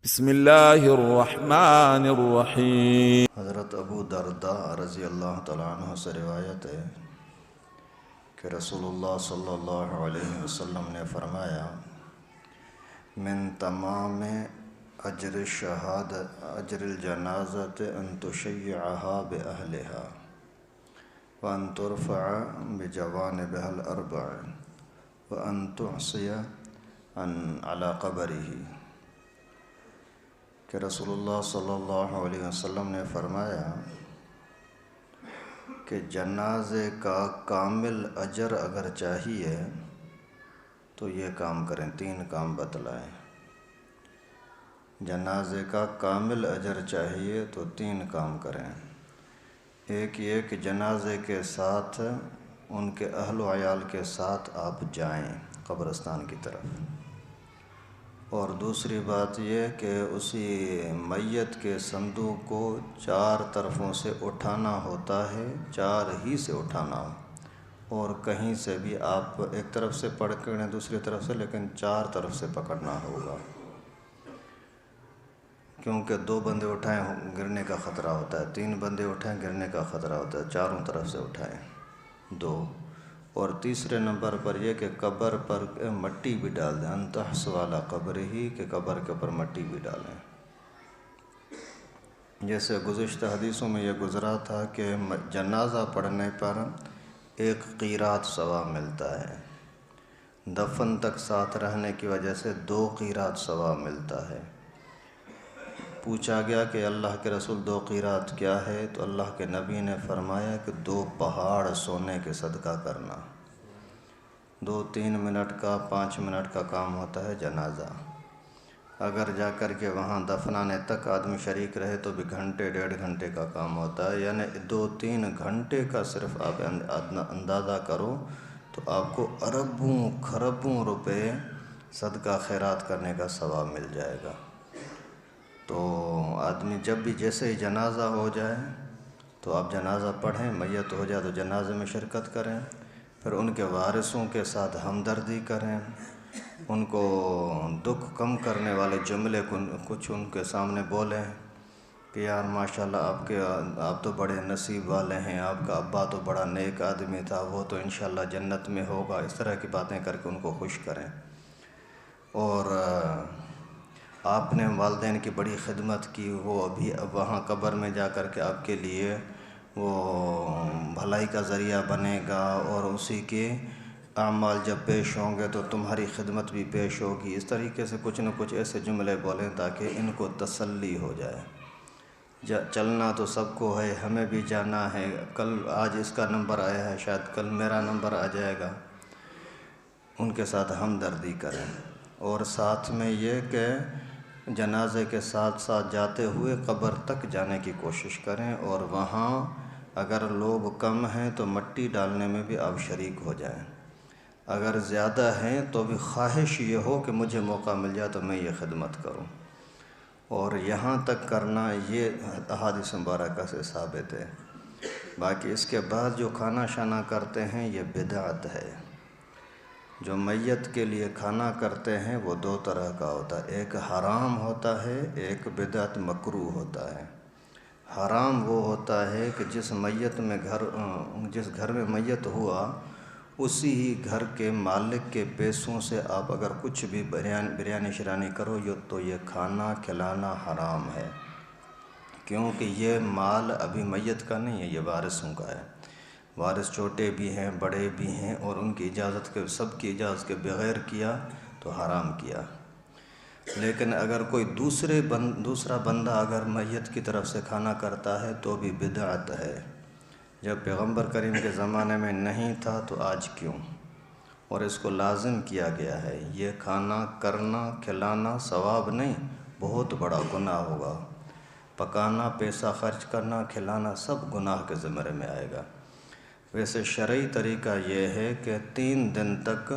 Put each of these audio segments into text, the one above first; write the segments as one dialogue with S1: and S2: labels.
S1: بسم اللہ الرحمن الرحیم۔
S2: حضرت ابو درداء رضی اللہ تعالیٰ عنہ سے روایت ہے کہ رسول اللہ صلی اللہ علیہ وسلم نے فرمایا، من تمام اجر الجنازۃ ان تشیعها باہلہا وان ترفع بجوانبها الاربع وان تعصی علی قبرہ، کہ رسول اللہ صلی اللہ علیہ وسلم نے فرمایا کہ جنازے کا کامل اجر اگر چاہیے تو یہ کام کریں، 3 کام بتلائیں۔ جنازے کا کامل اجر چاہیے تو 3 کام کریں۔ ایک یہ کہ جنازے کے ساتھ ان کے اہل و عیال کے ساتھ آپ جائیں قبرستان کی طرف، اور دوسری بات یہ کہ اسی میت کے صندوق کو 4 طرفوں سے اٹھانا ہوتا ہے، 4 ہی سے اٹھانا ہو، اور کہیں سے بھی آپ ایک طرف سے پکڑیں دوسری طرف سے، لیکن 4 طرف سے پکڑنا ہوگا، کیونکہ 2 بندے اٹھائیں گرنے کا خطرہ ہوتا ہے، 3 بندے اٹھائیں گرنے کا خطرہ ہوتا ہے، 4 طرف سے اٹھائیں 2۔ اور تیسرے نمبر پر یہ کہ قبر پر مٹی بھی ڈال دیں، ان تحثو علی قبرہ، کہ قبر کے اوپر مٹی بھی ڈالیں۔ جیسے گزشتہ حدیثوں میں یہ گزرا تھا کہ جنازہ پڑھنے پر 1 قیرات ثواب ملتا ہے، دفن تک ساتھ رہنے کی وجہ سے 2 قیرات ثواب ملتا ہے۔ پوچھا گیا کہ اللہ کے رسول 2 قیرات کیا ہے؟ تو اللہ کے نبی نے فرمایا کہ 2 پہاڑ سونے کے صدقہ کرنا۔ 2-3 منٹ کا 5 منٹ کا کام ہوتا ہے جنازہ، اگر جا کر کے وہاں دفنانے تک آدمی شریک رہے تو بھی گھنٹے 1.5 گھنٹے کا کام ہوتا ہے، یعنی 2-3 گھنٹے کا صرف آپ اندازہ کرو تو آپ کو اربوں خربوں روپے صدقہ خیرات کرنے کا ثواب مل جائے گا۔ تو آدمی جب بھی جیسے ہی جنازہ ہو جائے تو آپ جنازہ پڑھیں، میت ہو جائے تو جنازے میں شرکت کریں، پھر ان کے وارثوں کے ساتھ ہمدردی کریں، ان کو دکھ کم کرنے والے جملے کچھ ان کے سامنے بولیں کہ یار ماشاءاللہ آپ تو بڑے نصیب والے ہیں، آپ کا ابا تو بڑا نیک آدمی تھا، وہ تو انشاءاللہ جنت میں ہوگا، اس طرح کی باتیں کر کے ان کو خوش کریں۔ اور آپ نے والدین کی بڑی خدمت کی، وہ ابھی اب وہاں قبر میں جا کر کے آپ کے لیے وہ بھلائی کا ذریعہ بنے گا، اور اسی کے اعمال جب پیش ہوں گے تو تمہاری خدمت بھی پیش ہوگی۔ اس طریقے سے کچھ نہ کچھ ایسے جملے بولیں تاکہ ان کو تسلی ہو جائے۔ چلنا تو سب کو ہے، ہمیں بھی جانا ہے، آج اس کا نمبر آیا ہے، شاید کل میرا نمبر آ جائے گا، ان کے ساتھ ہمدردی کریں۔ اور ساتھ میں یہ کہ جنازے کے ساتھ ساتھ جاتے ہوئے قبر تک جانے کی کوشش کریں، اور وہاں اگر لوگ کم ہیں تو مٹی ڈالنے میں بھی آپ شریک ہو جائیں، اگر زیادہ ہیں تو بھی خواہش یہ ہو کہ مجھے موقع مل جائے تو میں یہ خدمت کروں، اور یہاں تک کرنا یہ احادیث مبارکہ سے ثابت ہے۔ باقی اس کے بعد جو کھانا شانا کرتے ہیں یہ بدعت ہے۔ جو میت کے لیے کھانا کرتے ہیں وہ 2 طرح کا ہوتا ہے، ایک حرام ہوتا ہے، ایک بدعت مکروہ ہوتا ہے۔ حرام وہ ہوتا ہے کہ جس گھر میں میت ہوا اسی ہی گھر کے مالک کے پیسوں سے آپ اگر کچھ بھی بریانی شرانی کرو تو یہ کھانا کھلانا حرام ہے، کیونکہ یہ مال ابھی میت کا نہیں ہے، یہ وارثوں کا ہے۔ وارث چھوٹے بھی ہیں بڑے بھی ہیں، اور ان کی اجازت کے سب کی اجازت کے بغیر کیا تو حرام کیا۔ لیکن اگر کوئی دوسرا بندہ اگر میت کی طرف سے کھانا کرتا ہے تو بھی بدعت ہے۔ جب پیغمبر کریم کے زمانے میں نہیں تھا تو آج کیوں؟ اور اس کو لازم کیا گیا ہے۔ یہ کھانا کرنا کھلانا ثواب نہیں، بہت بڑا گناہ ہوگا۔ پکانا، پیسہ خرچ کرنا، کھلانا سب گناہ کے زمرے میں آئے گا۔ ویسے شرعی طریقہ یہ ہے کہ 3 دن تک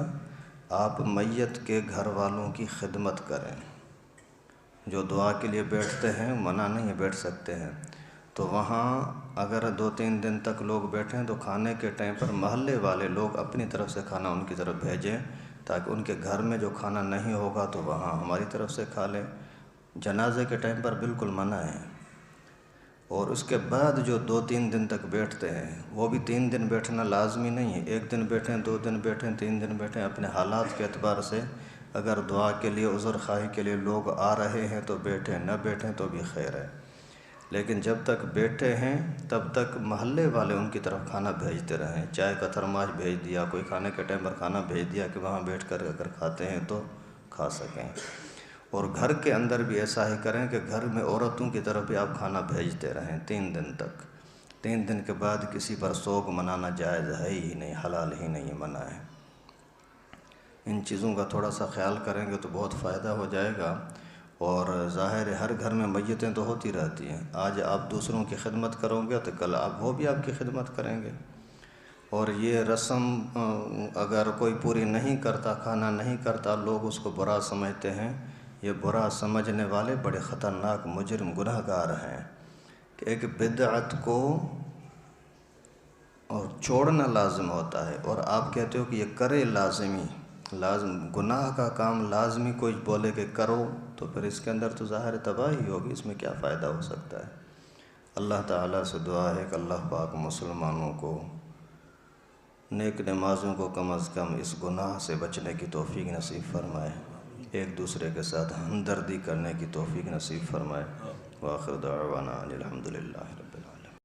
S2: آپ میت کے گھر والوں کی خدمت کریں۔ جو دعا کے لیے بیٹھتے ہیں منع نہیں بیٹھ سکتے ہیں، تو وہاں اگر 2-3 دن تک لوگ بیٹھیں تو کھانے کے ٹائم پر محلے والے لوگ اپنی طرف سے کھانا ان کی طرف بھیجیں، تاکہ ان کے گھر میں جو کھانا نہیں ہوگا تو وہاں ہماری طرف سے کھا لیں۔ جنازے کے ٹائم پر بالکل منع ہے، اور اس کے بعد جو 2-3 دن تک بیٹھتے ہیں وہ بھی 3 دن بیٹھنا لازمی نہیں ہے، 1 دن بیٹھیں، 2 دن بیٹھیں، 3 دن بیٹھیں، اپنے حالات کے اعتبار سے اگر دعا کے لیے، عذر خواہی کے لیے لوگ آ رہے ہیں تو بیٹھیں، نہ بیٹھیں تو بھی خیر ہے۔ لیکن جب تک بیٹھے ہیں تب تک محلے والے ان کی طرف کھانا بھیجتے رہیں، چائے کا تھرماش بھیج دیا، کوئی کھانے کے ٹائم پر کھانا بھیج دیا کہ وہاں بیٹھ کر اگر کھاتے ہیں تو کھا سکیں۔ اور گھر کے اندر بھی ایسا ہی کریں کہ گھر میں عورتوں کی طرف بھی آپ کھانا بھیجتے رہیں 3 دن تک۔ 3 دن کے بعد کسی پر سوگ منانا جائز ہے ہی نہیں، حلال ہی نہیں، منع ہے۔ ان چیزوں کا تھوڑا سا خیال کریں گے تو بہت فائدہ ہو جائے گا۔ اور ظاہر ہے ہر گھر میں میتیں تو ہوتی رہتی ہیں، آج آپ دوسروں کی خدمت کرو گے تو کل وہ بھی آپ کی خدمت کریں گے۔ اور یہ رسم اگر کوئی پوری نہیں کرتا، کھانا نہیں کرتا، لوگ اس کو برا سمجھتے ہیں۔ یہ برا سمجھنے والے بڑے خطرناک مجرم گناہگار ہیں کہ ایک بدعت کو اور چھوڑنا لازم ہوتا ہے، اور آپ کہتے ہو کہ یہ کرے لازمی، گناہ کا کام لازمی کوئی بولے کہ کرو تو پھر اس کے اندر تو ظاہر تباہی ہوگی، اس میں کیا فائدہ ہو سکتا ہے۔ اللہ تعالیٰ سے دعا ہے کہ اللہ پاک مسلمانوں کو، نیک نمازوں کو کم از کم اس گناہ سے بچنے کی توفیق نصیب فرمائے، ایک دوسرے کے ساتھ ہمدردی کرنے کی توفیق نصیب فرمائے۔ وآخر دعوانا الحمدللہ۔